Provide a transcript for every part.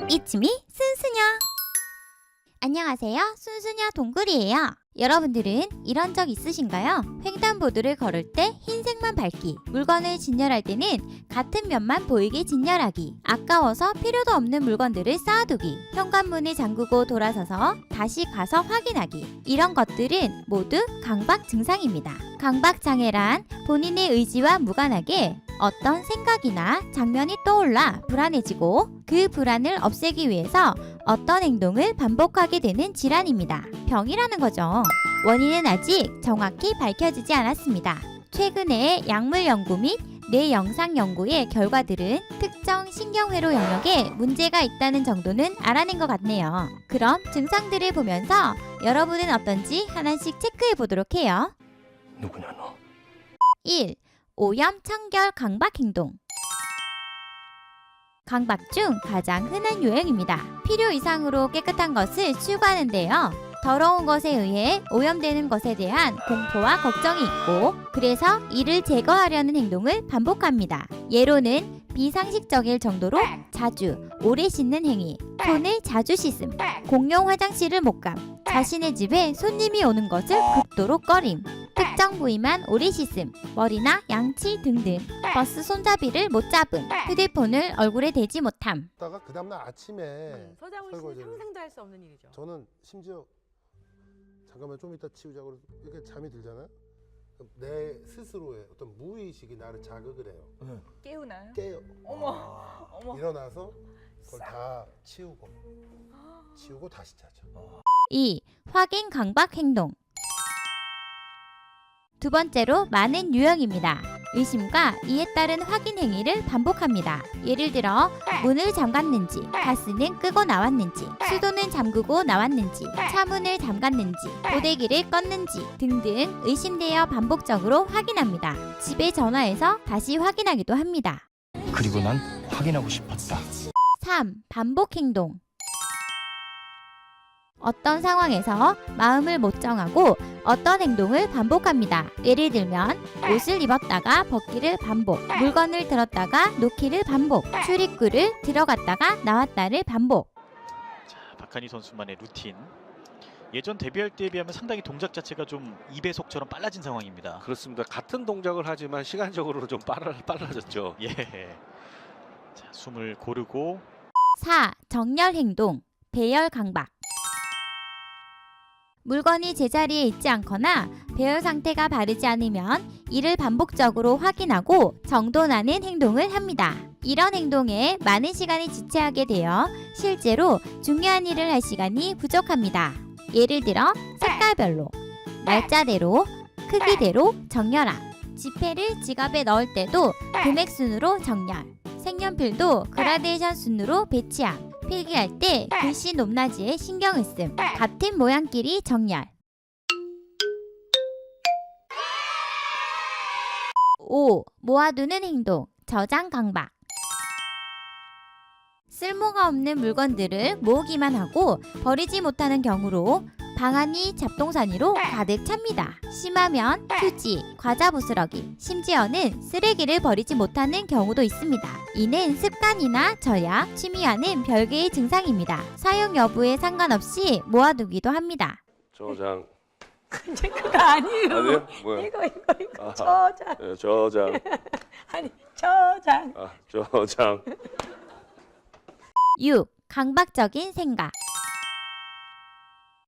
It's me, 순수녀. 안녕하세요, 순수녀 동굴이에요. 여러분들은 이런 적 있으신가요? 횡단보도를 걸을 때 흰색만 밟기, 물건을 진열할 때는 같은 면만 보이게 진열하기, 아까워서 필요도 없는 물건들을 쌓아두기, 현관문을 잠그고 돌아서서 다시 가서 확인하기, 이런 것들은 모두 강박 증상입니다. 강박 장애란 본인의 의지와 무관하게 어떤 생각이나 장면이 떠올라 불안해지고 그 불안을 없애기 위해서 어떤 행동을 반복하게 되는 질환입니다. 병이라는 거죠. 원인은 아직 정확히 밝혀지지 않았습니다. 최근에 약물 연구 및 뇌 영상 연구의 결과들은 특정 신경회로 영역에 문제가 있다는 정도는 알아낸 것 같네요. 그럼 증상들을 보면서 여러분은 어떤지 하나씩 체크해 보도록 해요. 누구냐 너? 1. 오염 청결 강박 행동. 강박 중 가장 흔한 유형입니다. 필요 이상으로 깨끗한 것을 추구하는데요. 더러운 것에 의해 오염되는 것에 대한 공포와 걱정이 있고, 그래서 이를 제거하려는 행동을 반복합니다. 예로는 비상식적일 정도로 자주, 오래 씻는 행위, 손을 자주 씻음, 공용 화장실을 못 감, 자신의 집에 손님이 오는 것을 극도로 꺼림, 특정 부위만 오래 씻음, 머리나 양치 등등, 버스 손잡이를 못 잡음, 휴대폰을 얼굴에 대지 못함. 다가 그 다음날 아침에 서장훈 씨는 설거지를. 상상도 할 수 없는 일이죠. 저는 심지어 잠깐만 좀 이따 치우자고 그래서 이렇게 잠이 들잖아요. 그럼 내 스스로의 어떤 무의식이 나를 자극을 해요. 깨우나요? 깨요. 어머. 일어나서 그걸 다 치우고 다시 자죠. 2. 확인 강박 행동. 두 번째로 많은 유형입니다. 의심과 이에 따른 확인 행위를 반복합니다. 예를 들어 문을 잠갔는지, 가스는 끄고 나왔는지, 수도는 잠그고 나왔는지, 차문을 잠갔는지, 고데기를 껐는지 등등 의심되어 반복적으로 확인합니다. 집에 전화해서 다시 확인하기도 합니다. 그리고 난 확인하고 싶었다. 3. 반복 행동. 어떤 상황에서 마음을 못 정하고 어떤 행동을 반복합니다. 예를 들면 옷을 입었다가 벗기를 반복, 물건을 들었다가 놓기를 반복, 출입구를 들어갔다가 나왔다를 반복. 자, 박한희 선수만의 루틴. 예전 데뷔할 때에 비하면 상당히 동작 자체가 좀 2배속처럼 빨라진 상황입니다. 그렇습니다. 같은 동작을 하지만 시간적으로 좀 빨라졌죠. 예. 자, 숨을 고르고. 4. 정렬 행동, 배열 강박. 물건이 제자리에 있지 않거나 배열 상태가 바르지 않으면 이를 반복적으로 확인하고 정돈하는 행동을 합니다. 이런 행동에 많은 시간이 지체하게 되어 실제로 중요한 일을 할 시간이 부족합니다. 예를 들어 색깔별로, 날짜대로, 크기대로 정렬함. 지폐를 지갑에 넣을 때도 금액 순으로 정렬, 색연필도 그라데이션 순으로 배치함. 필기할 때 글씨 높낮이에 신경을 씀, 같은 모양끼리 정렬. 5. 모아두는 행동, 저장 강박. 쓸모가 없는 물건들을 모으기만 하고 버리지 못하는 경우로 방안이 잡동사니로 가득 찹니다. 심하면 휴지, 과자 부스러기, 심지어는 쓰레기를 버리지 못하는 경우도 있습니다. 이는 습관이나 절약, 취미와는 별개의 증상입니다. 사용 여부에 상관없이 모아두기도 합니다. 저장. 이제 그거 아니에요. 아니에요? 뭐야? 이거. 아하. 저장. 예, 저장. 아니, 저장. 저장. 6. 강박적인 생각.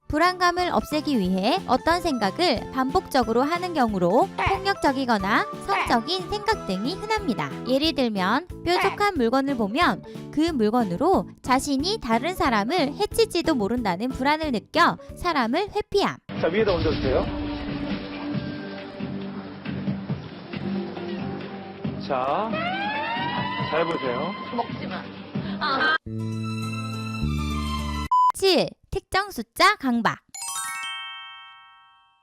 불안감을 없애기 위해 어떤 생각을 반복적으로 하는 경우로 폭력적이거나 성적인 생각 등이 흔합니다. 예를 들면 뾰족한 물건을 보면 그 물건으로 자신이 다른 사람을 해칠지도 모른다는 불안을 느껴 사람을 회피함. 자, 위에다 얹어주세요. 자, 잘 보세요. 7. 특정 숫자 강박.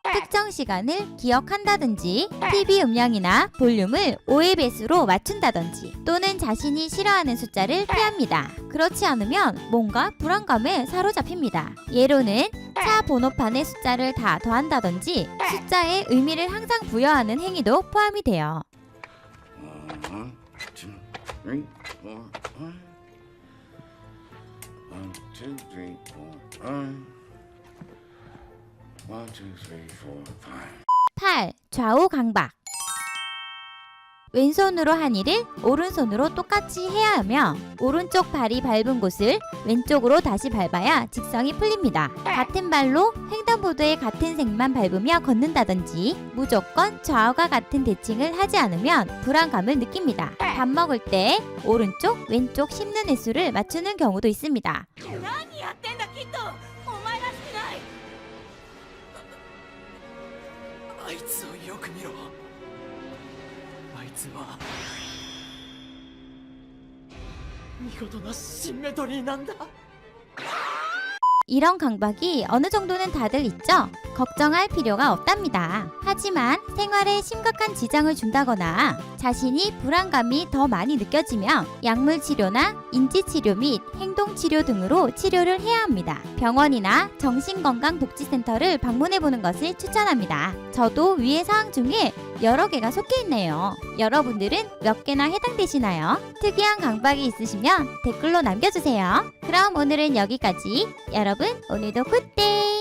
특정 시간을 기억한다든지 TV 음량이나 볼륨을 5의 배수로 맞춘다든지 또는 자신이 싫어하는 숫자를 피합니다. 그렇지 않으면 뭔가 불안감에 사로잡힙니다. 예로는 차 번호판의 숫자를 다 더한다든지 숫자에 의미를 항상 부여하는 행위도 포함이 돼요. 1, 2, 3, 4, 5. 1, 2, 3, 4, 5. 8. 좌우 강박. 왼손으로 한 일을 오른손으로 똑같이 해야 하며 오른쪽 발이 밟은 곳을 왼쪽으로 다시 밟아야 직성이 풀립니다. 같은 발로 횡단보도의 같은 색만 밟으며 걷는다든지 무조건 좌우가 같은 대칭을 하지 않으면 불안감을 느낍니다. 밥 먹을 때 오른쪽, 왼쪽 씹는 횟수를 맞추는 경우도 있습니다. 何やってんだキッドお前らしくないあいつをよく見ろあいつは見事なシンメトリーなんだ 이런 강박이 어느 정도는 다들 있죠? 걱정할 필요가 없답니다. 하지만 생활에 심각한 지장을 준다거나 자신이 불안감이 더 많이 느껴지면 약물 치료나 인지 치료 및 행동 치료 등으로 치료를 해야 합니다. 병원이나 정신건강복지센터를 방문해 보는 것을 추천합니다. 저도 위의 사항 중에 여러 개가 속해 있네요. 여러분들은 몇 개나 해당되시나요? 특이한 강박이 있으시면 댓글로 남겨주세요. 그럼 오늘은 여기까지. 여러분 오늘도 굿데이!